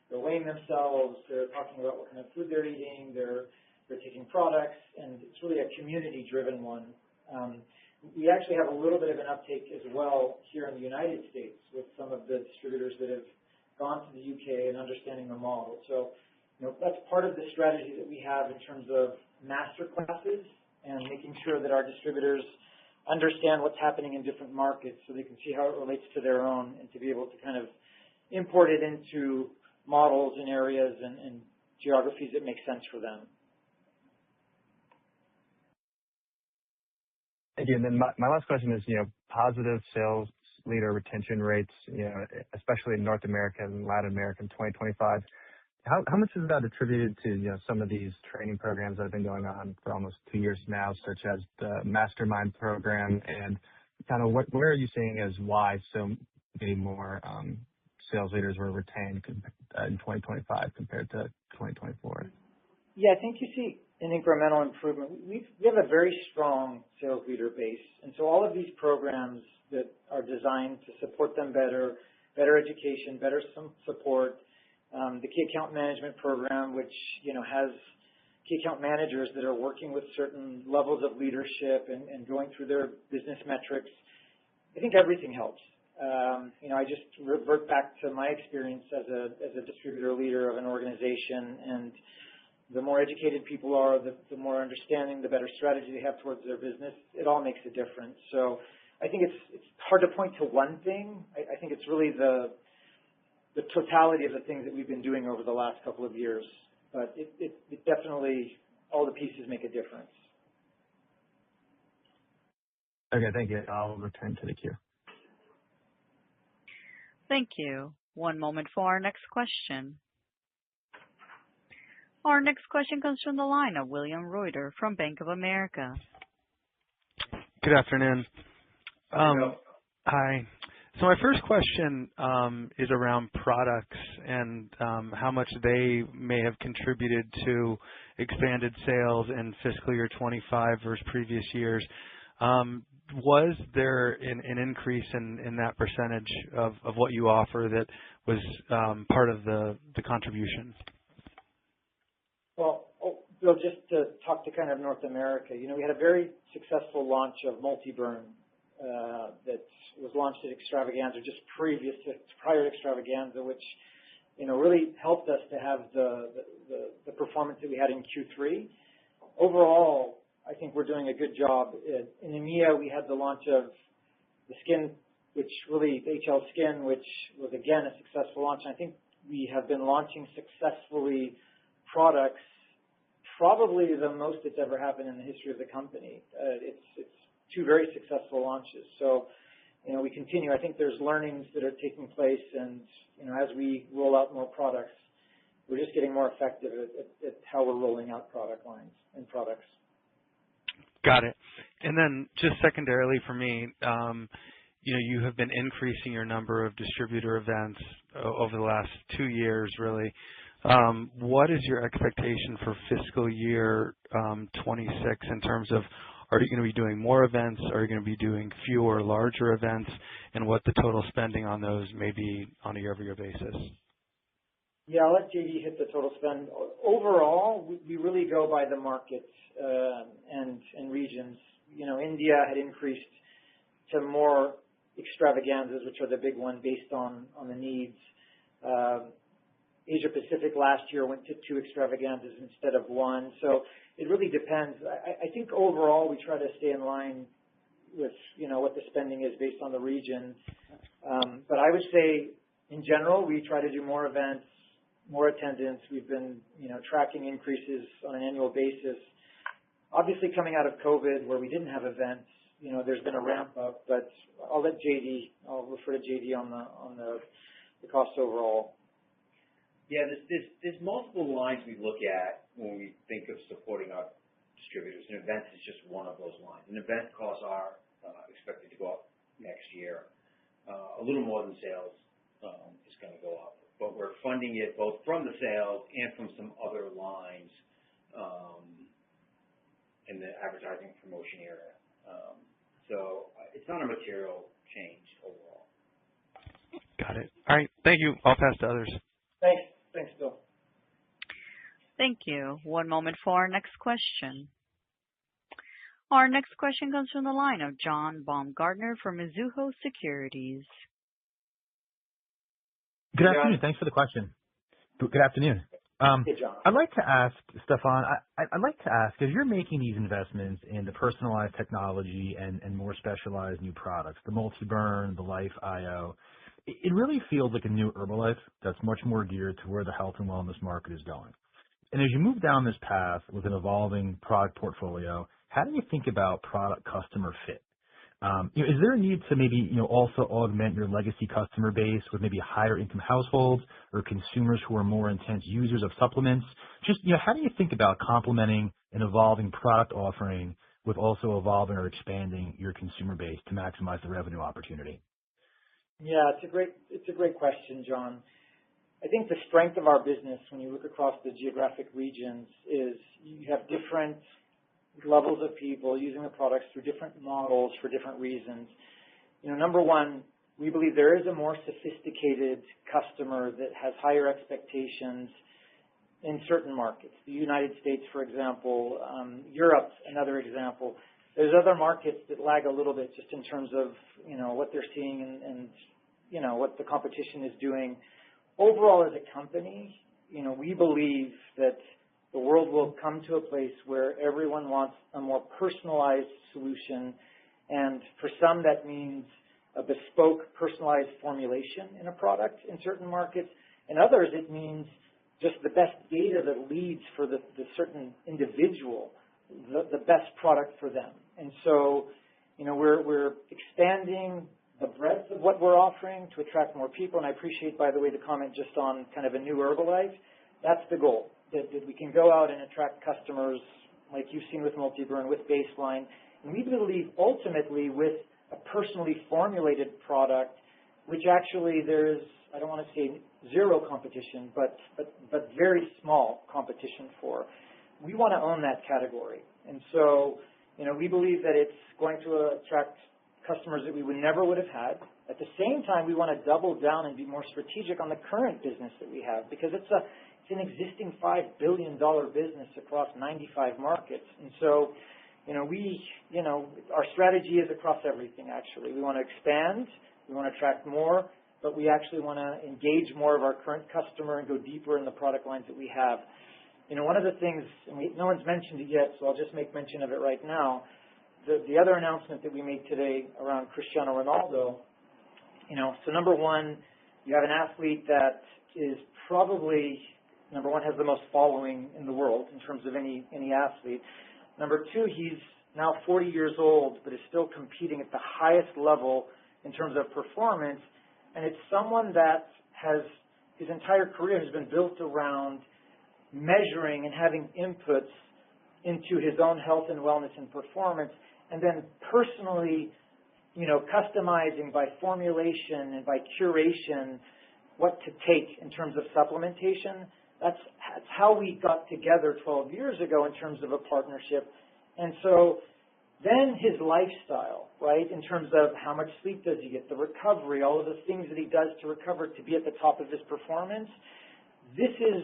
they're weighing themselves, they're talking about what kind of food they're eating, they're taking products, and it's really a community-driven one. We actually have a little bit of an uptake as well here in the United States with some of the distributors that have gone to the UK and understanding the model. So, that's part of the strategy that we have in terms of master classes and making sure that our distributors understand what's happening in different markets so they can see how it relates to their own and to be able to kind of import it into models and areas and geographies that make sense for them.
Thank you. And then my last question is, positive sales leader retention rates, especially in North America and Latin America in 2025. How much is that attributed to, some of these training programs that have been going on for almost 2 years now, such as the Mastermind program, and kind of where are you seeing as why so many more sales leaders were retained in 2025 compared to 2024?
Yeah, I think you see an incremental improvement. We have a very strong sales leader base, and so all of these programs that are designed to support them better education, better support. The key account management program, which has key account managers that are working with certain levels of leadership and going through their business metrics. I think everything helps. I just revert back to my experience as a distributor leader of an organization, and the more educated people are, the more understanding, the better strategy they have towards their business. It all makes a difference. So I think it's hard to point to one thing. I think it's really the totality of the things that we've been doing over the last couple of years. But it definitely, all the pieces make a difference.
Okay, thank you. I'll return to the queue.
Thank you. One moment for our next question. Our next question comes from the line of William Reuter from Bank of America.
Good afternoon.
Hello.
Hi. So my first question is around products and how much they may have contributed to expanded sales in fiscal year 25 versus previous years. Was there an increase in that percentage of what you offer that was part of the contribution?
Well, Bill, just to talk to kind of North America, we had a very successful launch of Multi-Burn that was launched at Extravaganza just prior to Extravaganza, which really helped us to have the performance that we had in Q3. Overall, I think we're doing a good job. In EMEA, we had the launch of the skin, which really HL Skin, which was again a successful launch. And I think we have been launching successfully products, probably the most that's ever happened in the history of the company. It's 2 very successful launches. So, we continue. I think there's learnings that are taking place, and as we roll out more products, we're just getting more effective at how we're rolling out product lines and products.
Got it. And then just secondarily for me, you have been increasing your number of distributor events over the last 2 years, really. What is your expectation for fiscal year 26 in terms of, are you going to be doing more events? Are you going to be doing fewer, larger events? And what the total spending on those may be on a year-over-year basis?
Yeah, I'll let JD hit the total spend. Overall, we really go by the markets and regions. India had increased to more extravaganzas, which are the big one based on the needs. Asia Pacific last year went to 2 extravaganzas instead of 1. So it really depends. I think overall we try to stay in line with what the spending is based on the region. But I would say in general we try to do more events, more attendance. We've been tracking increases on an annual basis. Obviously coming out of COVID where we didn't have events, there's been a ramp up. But I'll refer to JD on the cost overall.
Yeah, there's multiple lines we look at when we think of supporting our
distributors, and events is just one of those lines. And event costs are expected to go up next year. A little more than sales is going to go up, but we're funding it both from the sales and from some other lines in the advertising promotion area. So it's not a material change overall.
Got it. All right. Thank you. I'll pass to others.
Thanks. Thanks, Bill.
Thank you. One moment for our next question. Our next question comes from the line of John Baumgartner from Mizuho Securities.
Good afternoon. Thanks for the question. Good afternoon.
Hey, John.
I'd like to ask, Stefan, I'd like to ask, as you're making these investments in the personalized technology and more specialized new products, the multi-burn, the Life IO, it really feels like a new Herbalife that's much more geared to where the health and wellness market is going. And as you move down this path with an evolving product portfolio, how do you think about product customer fit? Is there a need to maybe also augment your legacy customer base with maybe higher income households or consumers who are more intense users of supplements? Just how do you think about complementing an evolving product offering with also evolving or expanding your consumer base to maximize the revenue opportunity?
Yeah, it's a great question, John. I think the strength of our business when you look across the geographic regions is you have different levels of people using the products through different models for different reasons. Number one, we believe there is a more sophisticated customer that has higher expectations in certain markets. The United States, for example, Europe, another example. There's other markets that lag a little bit just in terms of what they're seeing and what the competition is doing. Overall, as a company, we believe that the world will come to a place where everyone wants a more personalized solution, and for some that means a bespoke, personalized formulation in a product in certain markets. In others, it means just the best data that leads for the certain individual, the best product for them. And so, we're expanding the breadth of what we're offering to attract more people. And I appreciate, by the way, the comment just on kind of a new Herbalife. That's the goal, that we can go out and attract customers like you've seen with Multi-Burn, with Baseline. And we believe ultimately with a personally formulated product, which actually there's, I don't want to say zero competition, but very small competition for. We want to own that category. And so, we believe that it's going to attract customers that we never would have had. At the same time, we want to double down and be more strategic on the current business that we have, because it's an existing $5 billion business across 95 markets. And so, our strategy is across everything, actually. We want to expand, we want to attract more, but we actually want to engage more of our current customer and go deeper in the product lines that we have. One of the things, and no one's mentioned it yet, so I'll just make mention of it right now. The other announcement that we made today around Cristiano Ronaldo, so number one, you have an athlete that is probably, number one, has the most following in the world in terms of any athlete. Number two, he's now 40 years old, but is still competing at the highest level in terms of performance. And it's someone that his entire career has been built around measuring and having inputs into his own health and wellness and performance, and then personally, customizing by formulation and by curation what to take in terms of supplementation. That's how we got together 12 years ago in terms of a partnership. And so then his lifestyle, right, in terms of how much sleep does he get, the recovery, all of the things that he does to recover to be at the top of his performance. This is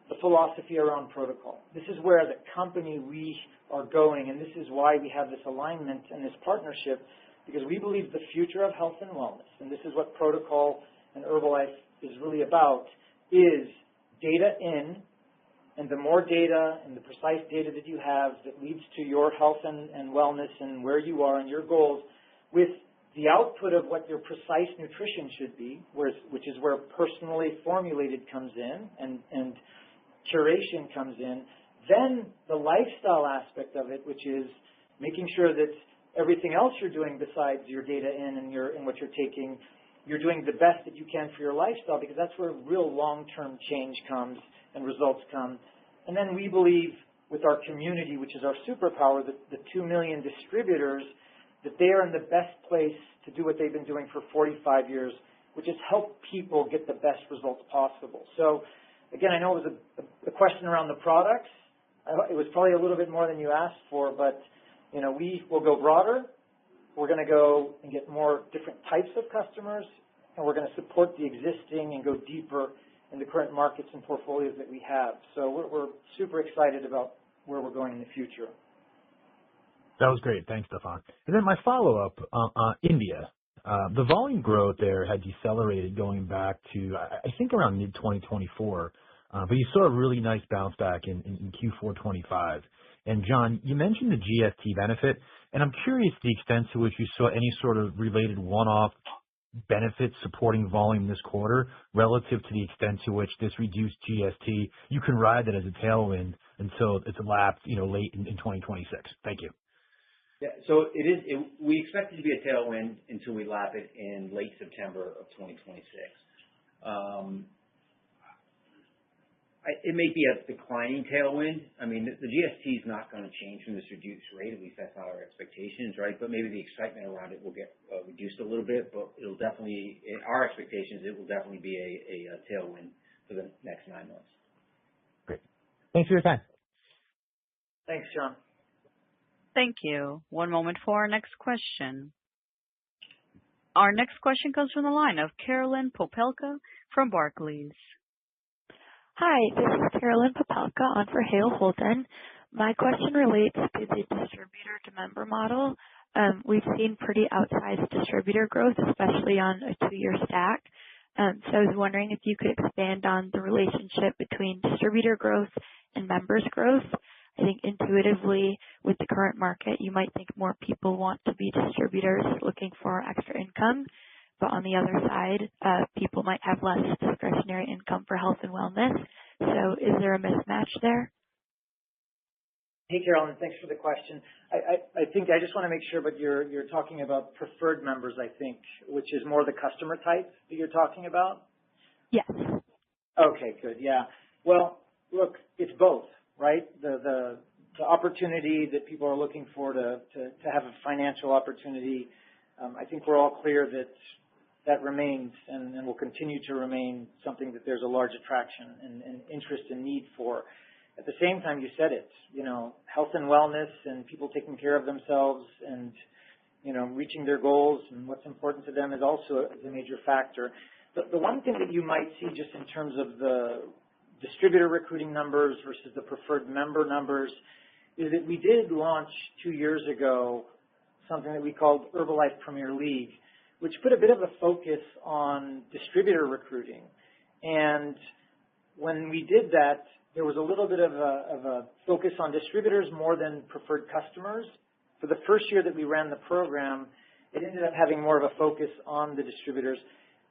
the philosophy around protocol. This is where the company we are going, and this is why we have this alignment and this partnership, because we believe the future of health and wellness, and this is what protocol and Herbalife is really about, is data in, and the more data and the precise data that you have that leads to your health and wellness and where you are and your goals, with the output of what your precise nutrition should be, which is where personally formulated comes in and curation comes in, then the lifestyle aspect of it, which is making sure that everything else you're doing besides your data in and what you're taking, you're doing the best that you can for your lifestyle, because that's where real long-term change comes and results come. And then we believe with our community, which is our superpower, the 2 million distributors, that they are in the best place to do what they've been doing for 45 years, which is help people get the best results possible. So, again, I know it was a question around the products. It was probably a little bit more than you asked for, but we will go broader. We're going to go and get more different types of customers, and we're going to support the existing and go deeper in the current markets and portfolios that we have. So we're super excited about where we're going in the future.
That was great. Thanks, Stefan. And then my follow-up, India. The volume growth there had decelerated going back to, I think, around mid-2024, but you saw a really nice bounce back in Q4 25. And, John, you mentioned the GST benefit, and I'm curious the extent to which you saw any sort of related one-off benefits supporting volume this quarter relative to the extent to which this reduced GST, you can ride that as a tailwind until it's lapped, late in 2026. Thank you.
Yeah, so we expect it to be a tailwind until we lap it in late September of 2026. It may be a declining tailwind. I mean, the GST is not going to change from this reduced rate. At least that's not our expectations, right? But maybe the excitement around it will get reduced a little bit. But it'll definitely, in our expectations, it will definitely be a tailwind for the next 9 months.
Great. Thanks for your time.
Thanks, John.
Thank you. One moment for our next question. Our next question comes from the line of Carolyn Popelka from Barclays.
Hi, this is Carolyn Popelka on for Hale Holden. My question relates to the distributor-to-member model. We've seen pretty outsized distributor growth, especially on a 2-year stack. So I was wondering if you could expand on the relationship between distributor growth and members growth. I think intuitively, with the current market, you might think more people want to be distributors looking for extra income. But on the other side, people might have less discretionary income for health and wellness. So is there a mismatch there?
Hey, Carolyn, thanks for the question. I think I just want to make sure, but you're talking about preferred members, I think, which is more the customer type that you're talking about?
Yes.
Okay, good. Yeah. Well, look, it's both, right? The opportunity that people are looking for to have a financial opportunity, I think we're all clear that remains and will continue to remain something that there's a large attraction and interest and need for. At the same time, you said it, health and wellness and people taking care of themselves and, reaching their goals and what's important to them is also a major factor. The one thing that you might see just in terms of the distributor recruiting numbers versus the preferred member numbers is that we did launch 2 years ago something that we called Herbalife Premier League, which put a bit of a focus on distributor recruiting. And when we did that, there was a little bit of a focus on distributors more than preferred customers. For the first year that we ran the program, it ended up having more of a focus on the distributors.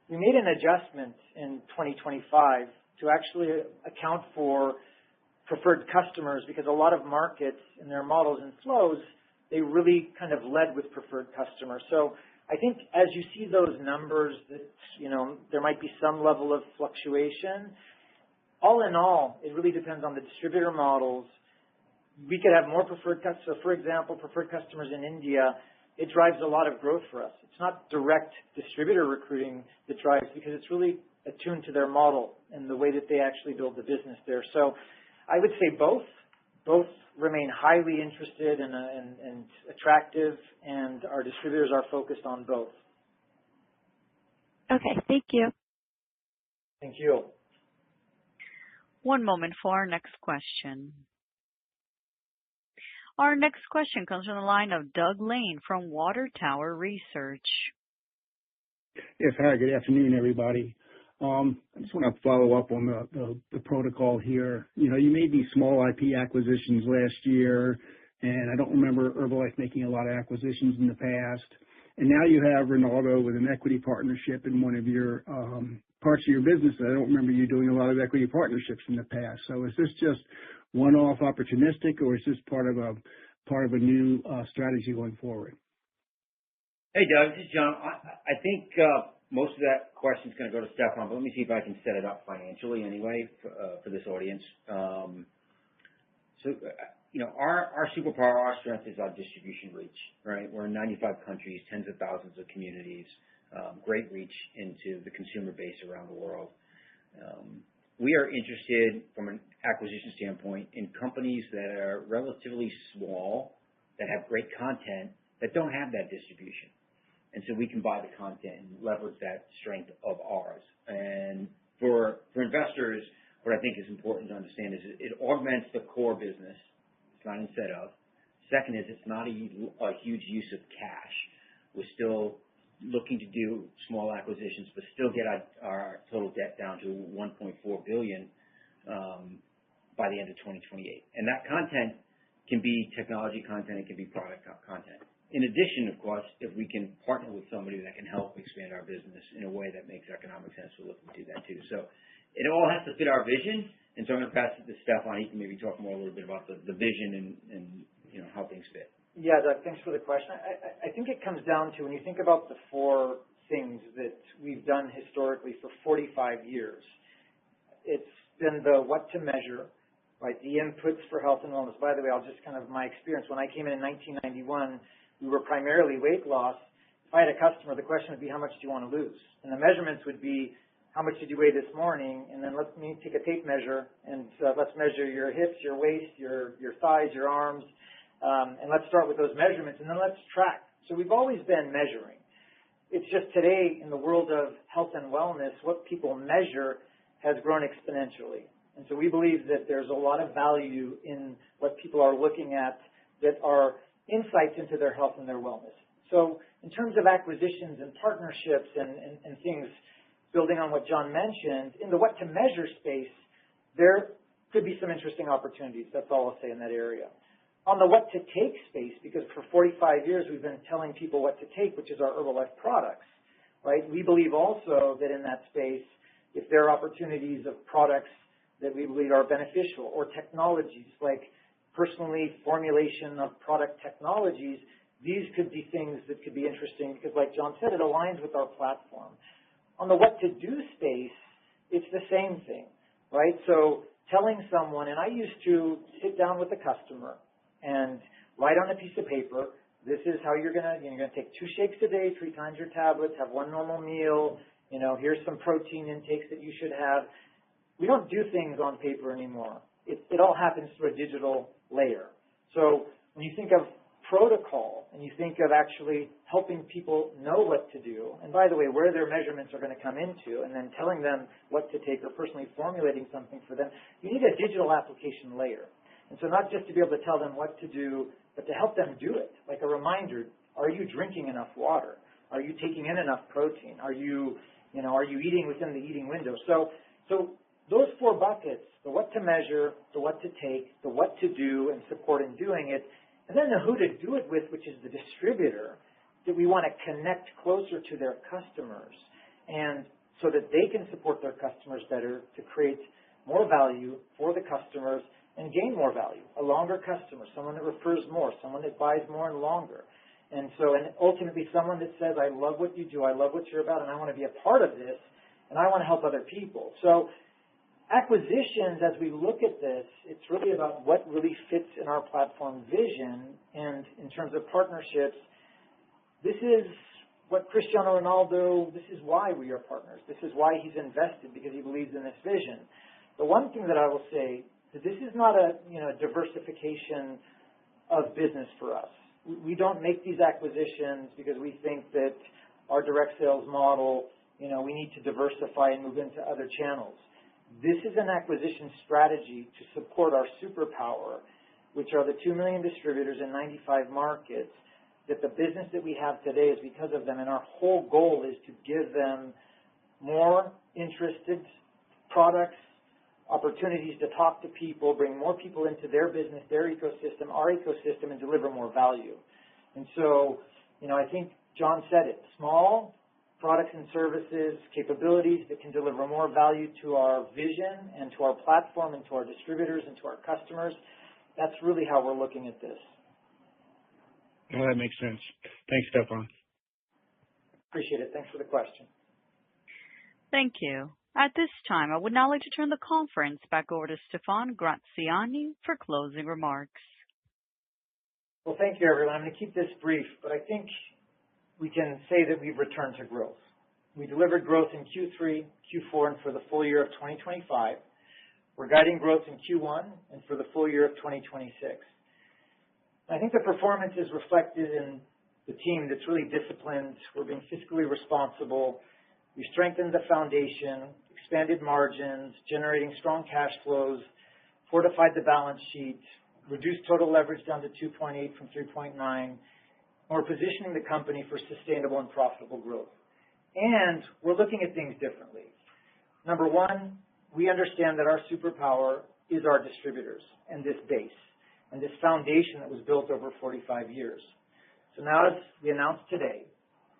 We made an adjustment in 2025 to actually account for preferred customers because a lot of markets in their models and flows, they really kind of led with preferred customers. So I think as you see those numbers that, there might be some level of fluctuation. All in all, it really depends on the distributor models. We could have more preferred customers. So, for example, preferred customers in India, it drives a lot of growth for us. It's not direct distributor recruiting that drives because it's really attuned to their model and the way that they actually build the business there. So I would say both remain highly interested and attractive, and our distributors are focused on both.
Okay, thank you.
Thank you.
One moment for our next question. Our next question comes from the line of Doug Lane from Water Tower Research.
Yes, hi, good afternoon, everybody. I just want to follow up on the protocol here. You made these small IP acquisitions last year, and I don't remember Herbalife making a lot of acquisitions in the past. And now you have Ronaldo with an equity partnership in one of your parts of your business. I don't remember you doing a lot of equity partnerships in the past. So is this just one-off opportunistic, or is this part of a new strategy going forward?
Hey, Doug, this is John. I think most of that question is going to go to Stefan, but let me see if I can set it up financially anyway for this audience. Our superpower, our strength is our distribution reach, right? We're in 95 countries, tens of thousands of communities, great reach into the consumer base around the world. We are interested from an acquisition standpoint in companies that are relatively small, that have great content, that don't have that distribution. And so we can buy the content and leverage that strength of ours. And for investors, what I think is important to understand is it augments the core business. It's not instead of. Second is it's not a huge use of cash. We're still looking to do small acquisitions, but still get our total debt down to $1.4 billion by the end of 2028. And that content can be technology content, it can be product content. In addition, of course, if we can partner with somebody that can help expand our business in a way that makes economic sense, we'll look to do that too. So it all has to fit our vision. And so I'm going to pass it to Stefan. He can maybe talk more a little bit about the vision and how things fit.
Yeah, Doug, thanks for the question. I think it comes down to when you think about the four things that we've done historically for 45 years, it's been the what to measure, right? The inputs for health and wellness. By the way, I'll just kind of my experience. When I came in 1991, we were primarily weight loss. If I had a customer, the question would be, how much do you want to lose? And the measurements would be, how much did you weigh this morning? And then let me take a tape measure, and let's measure your hips, your waist, your thighs, your arms. And let's start with those measurements, and then let's track. So we've always been measuring. It's just today in the world of health and wellness, what people measure has grown exponentially. And so we believe that there's a lot of value in what people are looking at that are insights into their health and their wellness. So in terms of acquisitions and partnerships and things, building on what John mentioned, in the what to measure space, there could be some interesting opportunities. That's all I'll say in that area. On the what to take space, because for 45 years we've been telling people what to take, which is our Herbalife products, right? We believe also that in that space, if there are opportunities of products that we believe are beneficial or technologies like personally formulation of product technologies, these could be things that could be interesting because like John said, it aligns with our platform. On the what to do space, it's the same thing, right? So telling someone, and I used to sit down with the customer and write on a piece of paper, this is how you're going to take 2 shakes a day, 3 times your tablets, have 1 normal meal, here's some protein intakes that you should have. We don't do things on paper anymore. It all happens through a digital layer. So when you think of protocol and you think of actually helping people know what to do, and by the way, where their measurements are going to come into, and then telling them what to take or personally formulating something for them, you need a digital application layer. And so not just to be able to tell them what to do, but to help them do it, like a reminder, are you drinking enough water? Are you taking in enough protein? Are you eating within the eating window? So those 4 buckets, the what to measure, the what to take, the what to do and support in doing it, and then the who to do it with, which is the distributor, that we want to connect closer to their customers and so that they can support their customers better to create more value for the customers and gain more value. A longer customer, someone that refers more, someone that buys more and longer. And ultimately someone that says, I love what you do, I love what you're about, and I want to be a part of this, and I want to help other people. So acquisitions, as we look at this, it's really about what really fits in our platform vision. And in terms of partnerships, this is what Cristiano Ronaldo, this is why we are partners. This is why he's invested, because he believes in this vision. The one thing that I will say, this is not a diversification of business for us. We don't make these acquisitions because we think that our direct sales model, we need to diversify and move into other channels. This is an acquisition strategy to support our superpower, which are the 2 million distributors in 95 markets, that the business that we have today is because of them. And our whole goal is to give them more interested products, opportunities to talk to people, bring more people into their business, their ecosystem, our ecosystem, and deliver more value. And so, I think John said it, small products and services, capabilities that can deliver more value to our vision and to our platform and to our distributors and to our customers. That's really how we're looking at this.
Oh, that makes sense. Thanks, Stefan.
Appreciate it. Thanks for the question.
Thank you. At this time, I would now like to turn the conference back over to Stefan Graziani for closing remarks.
Well, thank you, everyone. I'm going to keep this brief, but I think we can say that we've returned to growth. We delivered growth in Q3, Q4, and for the full year of 2025. We're guiding growth in Q1 and for the full year of 2026. I think the performance is reflected in the team that's really disciplined. We're being fiscally responsible. We strengthened the foundation, expanded margins, generating strong cash flows, fortified the balance sheet, reduced total leverage down to 2.8 from 3.9. And we're positioning the company for sustainable and profitable growth. And we're looking at things differently. Number one, we understand that our superpower is our distributors and this base and this foundation that was built over 45 years. So now, as we announced today,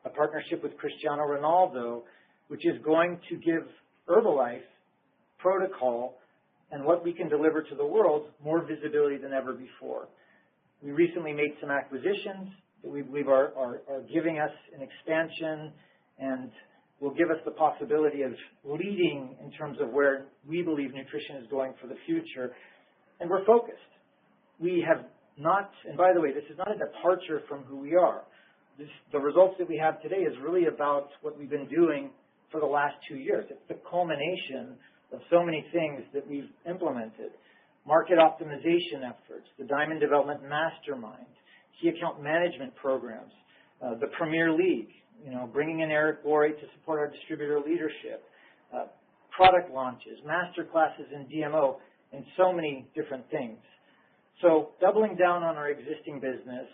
a partnership with Cristiano Ronaldo, which is going to give Herbalife protocol and what we can deliver to the world more visibility than ever before. We recently made some acquisitions that we believe are giving us an expansion and will give us the possibility of leading in terms of where we believe nutrition is going for the future. And we're focused. We have not, and by the way, this is not a departure from who we are. The results that we have today is really about what we've been doing for the last 2 years. It's the culmination of so many things that we've implemented. Market optimization efforts, the Diamond Development Mastermind, key account management programs, the Premier League, bringing in Eric Gorey to support our distributor leadership, product launches, master classes in DMO, and so many different things. So doubling down on our existing business,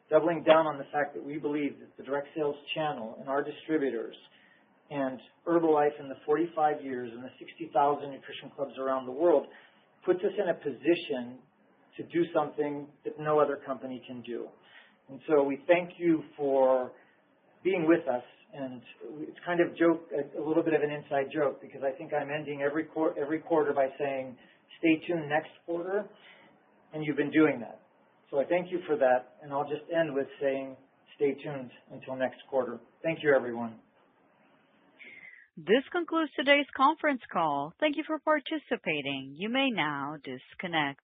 doubling down on the fact that we believe that the direct sales channel and our distributors and Herbalife in the 45 years and the 60,000 nutrition clubs around the world puts us in a position to do something that no other company can do. And so we thank you for being with us. And it's kind of a little bit of an inside joke, because I think I'm ending every quarter by saying, stay tuned next quarter. And you've been doing that. So I thank you for that. And I'll just end with saying, stay tuned until next quarter. Thank you, everyone.
This concludes today's conference call. Thank you for participating. You may now disconnect.